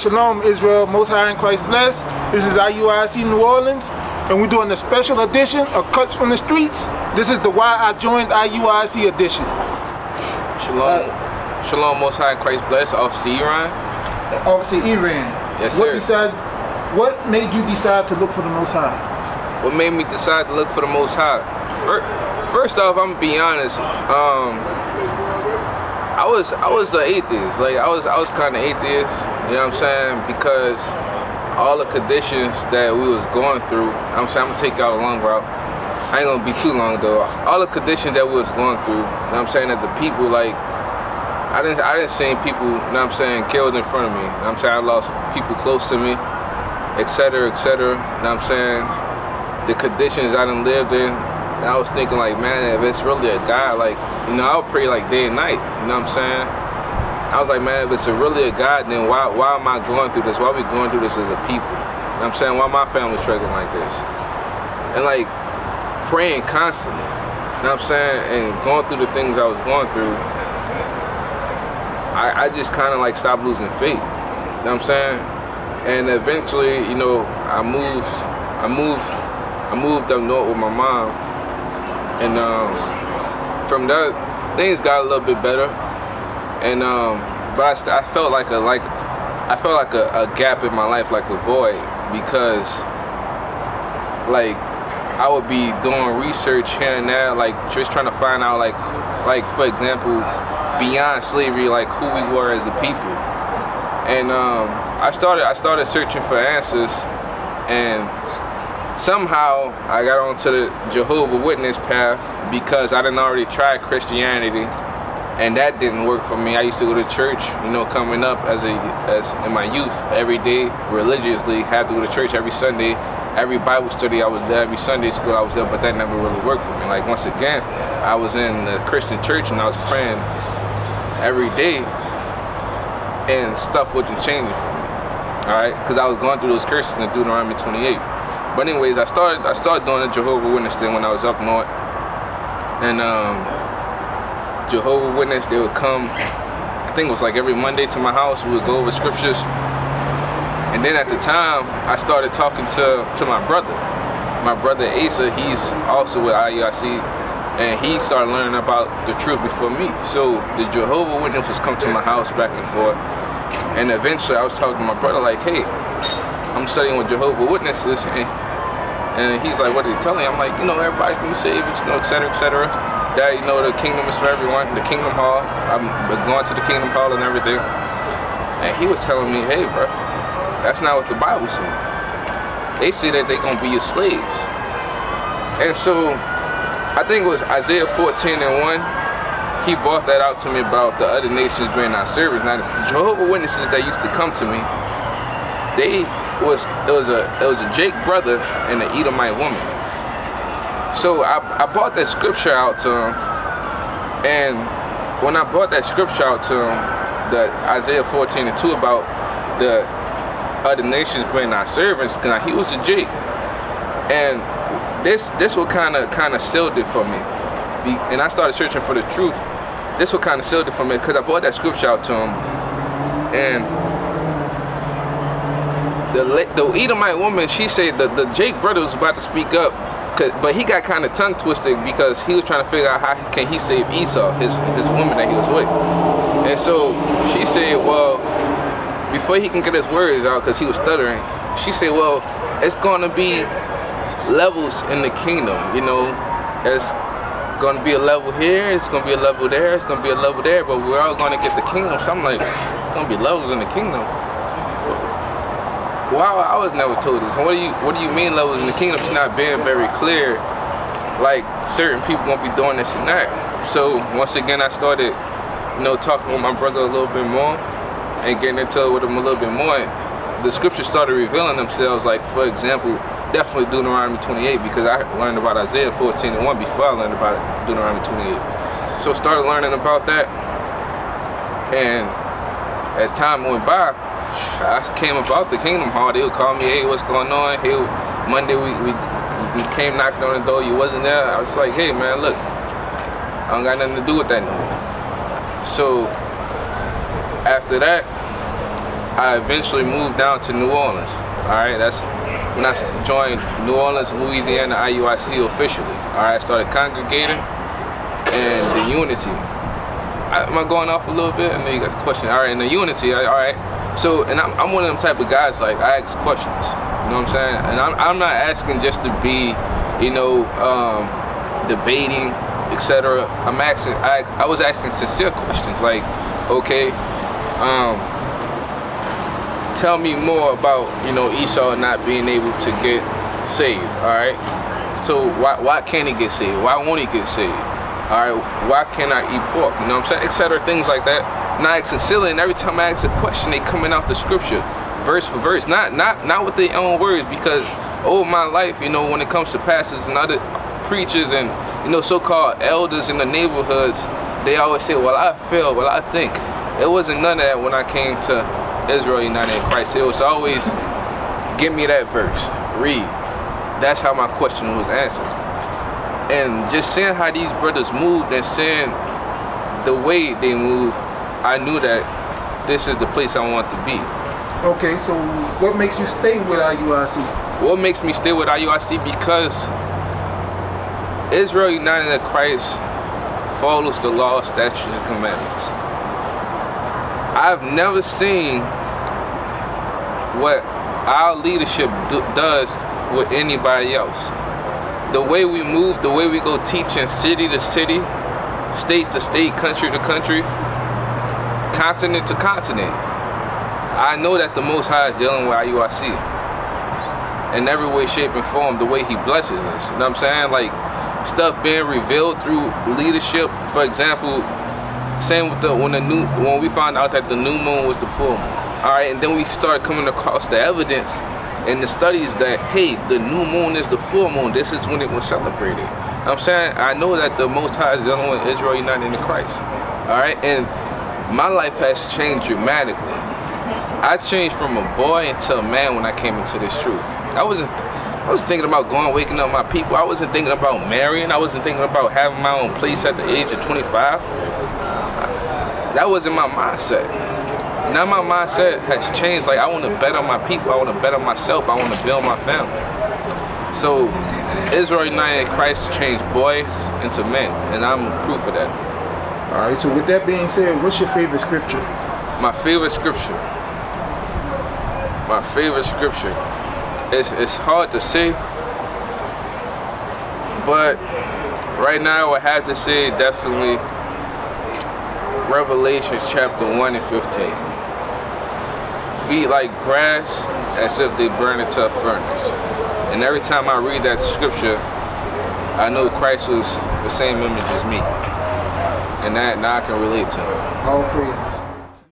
Shalom Israel, Most High in Christ bless. This is IUIC New Orleans, and we're doing a special edition of Cuts from the Streets. This is the Why I Joined IUIC edition. Shalom, Shalom, Most High in Christ bless. Officer Iran. Officer Iran. Yes, sir. What made you decide to look for the Most High? What made me decide to look for the Most High? First off, I'm gonna be honest. I was an atheist. Like I was kind of atheist. You know what I'm saying? Because all the conditions that we was going through. I'm gonna take y'all a long route. I ain't gonna be too long though. All the conditions that we was going through. You know what I'm saying? As a people, like I didn't see people. You know what I'm saying? Killed in front of me. You know what I'm saying? I lost people close to me, etc., etc. You know what I'm saying? The conditions I done lived in. And I was thinking like, man, if it's really a God, like, you know, I would pray like day and night, you know what I'm saying? I was like, man, if it's really a God, then why am I going through this? Why are we going through this as a people? You know what I'm saying? Why my family struggling like this? And like, praying constantly, you know what I'm saying? And going through the things I was going through, I just kind of like stopped losing faith, you know what I'm saying? And eventually, you know, I moved up north with my mom. And from there, things got a little bit better. And but I felt like a gap in my life, like a void, because like I would be doing research here and there, like just trying to find out, like for example, beyond slavery, like who we were as a people. And I started searching for answers, and somehow I got onto the Jehovah's Witness path because I didn't already try Christianity, and that didn't work for me. I used to go to church, you know, coming up as in my youth, every day religiously, had to go to church every Sunday, every Bible study I was there, every Sunday school I was there, but that never really worked for me. Like once again, I was in the Christian church and I was praying every day, and stuff wasn't changing for me. All right, because I was going through those curses in Deuteronomy 28. But anyways, I started doing the Jehovah's Witness thing when I was up north, and Jehovah's Witness, they would come, I think it was like every Monday to my house. We would go over scriptures, and then at the time I started talking to my brother Asa. He's also with IUIC, and he started learning about the truth before me. So the Jehovah's Witnesses come to my house back and forth, and eventually I was talking to my brother like, hey, I'm studying with Jehovah's Witnesses, and he's like, what are they telling you? I'm like, you know, everybody's gonna be saved, you know, etc., etc. That, you know, the kingdom is for everyone, the kingdom hall. I'm going to the kingdom hall and everything. And he was telling me, hey, bro, that's not what the Bible says. They say that they're gonna be your slaves. And so, I think it was Isaiah 14:1. He brought that out to me about the other nations being our servants. Now, the Jehovah's Witnesses that used to come to me, it was a Jake brother and an Edomite woman. So I brought that scripture out to him, and when I brought that scripture out to him, the Isaiah 14:2 about the other nations being our servants, because he was a Jake, and this what kind of sealed it for me. And I started searching for the truth. This what kind of sealed it for me, because I brought that scripture out to him, and the Edomite woman, she said the Jake brother was about to speak up, but he got kind of tongue twisted because he was trying to figure out how can he save Esau, his woman that he was with. And so she said, well, before he can get his words out, because he was stuttering, she said, well, it's going to be levels in the kingdom, you know. It's going to be a level here, it's going to be a level there, it's going to be a level there, but we're all going to get the kingdom. So I'm like, it's going to be levels in the kingdom. Well, I was never told this. What do you mean levels in the kingdom? You're not being very clear. Like certain people gonna be doing this and that. So once again, I started, you know, talking with my brother a little bit more and getting into it with him a little bit more. The scriptures started revealing themselves. Like for example, definitely Deuteronomy 28, because I learned about Isaiah 14:1 before I learned about Deuteronomy 28. So started learning about that, and as time went by, I came about the kingdom hall. They would call me, hey, what's going on? Hey, Monday we came knocking on the door, you wasn't there. I was like, hey man, look, I don't got nothing to do with that no more. So after that, I eventually moved down to New Orleans. All right, that's when I joined New Orleans, Louisiana IUIC officially. All right, I started congregating and the unity. Am I going off a little bit? I know you got the question. All right, and the unity. All right. So, and I'm one of them type of guys. Like, I ask questions. You know what I'm saying? And I'm not asking just to be, you know, debating, etc. I was asking sincere questions. Like, okay, tell me more about, you know, Esau not being able to get saved. All right. So why can't he get saved? Why won't he get saved? All right. Why can't I eat pork? You know what I'm saying? Etc. Things like that. And I asking silly, and every time I ask a question, they coming out the scripture, verse for verse, not with their own words, because over my life, you know, when it comes to pastors and other preachers and, you know, so-called elders in the neighborhoods, they always say, well, I feel, well, I think. It wasn't none of that when I came to Israel United in Christ. It was always, give me that verse, read. That's how my question was answered. And just seeing how these brothers moved and seeing the way they move, I knew that this is the place I want to be. Okay, so what makes you stay with IUIC? What makes me stay with IUIC? Because Israel United in Christ follows the law, statutes, and commandments. I've never seen what our leadership does with anybody else. The way we move, the way we go teaching city to city, state to state, country to country, continent to continent. I know that the Most High is dealing with IUIC in every way, shape, and form, the way He blesses us. You know what I'm saying? Like, stuff being revealed through leadership. For example, same with when we found out that the new moon was the full moon. All right, and then we started coming across the evidence and the studies that, hey, the new moon is the full moon. This is when it was celebrated. You know what I'm saying? I know that the Most High is dealing with Israel United in Christ. All right, and my life has changed dramatically. I changed from a boy into a man when I came into this truth. I wasn't thinking about waking up my people. I wasn't thinking about marrying. I wasn't thinking about having my own place at the age of 25. That wasn't my mindset. Now my mindset has changed. Like, I want to bet on my people. I want to bet on myself. I want to build my family. So Israel United in Christ changed boys into men, and I'm proof of that. All right, so with that being said, what's your favorite scripture? My favorite scripture. My favorite scripture. It's hard to say, but right now I would have to say definitely Revelation chapter 1 and 15. Feet like grass as if they burn into a furnace. And every time I read that scripture, I know Christ was the same image as me. And that now I can relate to him. All praise.